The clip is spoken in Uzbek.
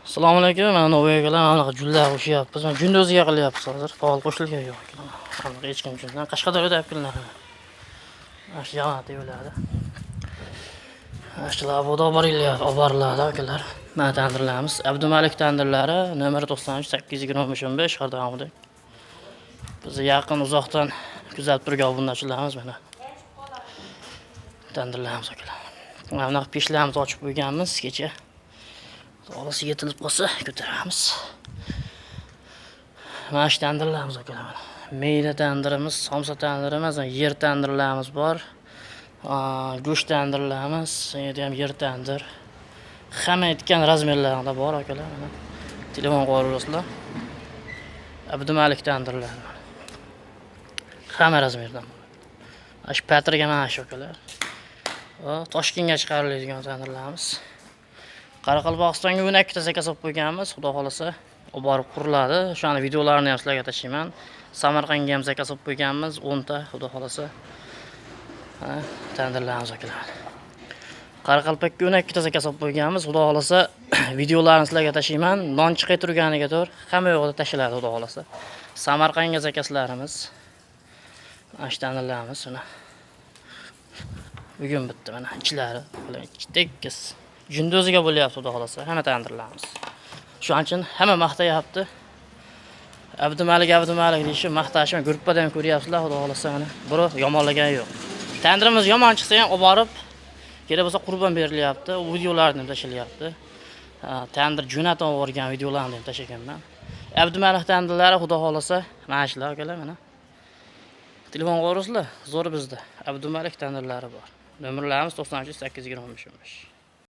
Assalomu alaykum. Mana Novoy akalar anaqa jullar qo'shyapmiz. Men Jundozga qilyapmiz hozir. Faol qo'shilgan yo'q. Anaqa hech kim uchun. Qashqadaryoda yapkinlar. Ash jamoat yo'ladi. Ashlar bodo boriladi akalar. Mana tandirlarimiz. Abdumalik tandirlari nomer 93 825 Xardamida. Biz yaqin uzoqdan kuzatib turgan obunachilarimiz mana. Tandirlarimiz akalar. Mana peshlarimiz ochib qo'yganmiz kecha. Olasi yetilib qolsa ko'taramiz. Mana shu tandirlarimiz akalar. Meyda tandirimiz, somsa tandirimiz, yer tandirlarimiz bor. Go'sht tandirlarimiz, endi ham yer tandir. Hamma aytgan razmerlarida bor akalar. Mana telefon qo'yinglar. Abdumalik tandirlar. Hamma razmerdan. Ash patriga mana shu akalar. Toshkentga chiqariladigan tandirlarimiz. Qoraqalpog'istonga 12 ta zakaz olib qo'yganmiz, xudo xolasa olib borib quriladi. O'shani videolarini ham sizlarga tashlayman. Samarqandga ham zakaz olib qo'yganmiz, 10 ta, xudo xolasa. Tandirlarimiz akalar. Qoraqalpakka 12 ta zakaz olib qo'yganmiz, xudo xolasa videolarini sizlarga tashlayman. Non chiqay turganiga to'g'ri, hamma yo'qda tashiladi, xudo xolasa. Samarqandga zakazlarimiz. Mana shu tandirlarimiz mana. Bugun bitta mana ichlari, tekis. Jundozga bo'lyapti, xudo xolasa, hamma tandirlarimiz. Shuning uchun hamma maqtayapti. Abdumalik deyishib maqtashni gruppada ham ko'ryapsizlar, xudo xolasa mana. Birov yomonlagani yo'q. Tandirimiz yomon chiqsa ham olib borib, kerak bo'lsa qurbon berilyapti, videolarni ham tashilyapti. Tandir jo'natib olgan videolarni ham tashaganman. Abdumalik tandirlari, xudo xolasa, mana shular akalar mana. Telefon qo'yinglar, zo'r bizda. Abdumalik tandirlari bor. Nomerlarimiz 93 825.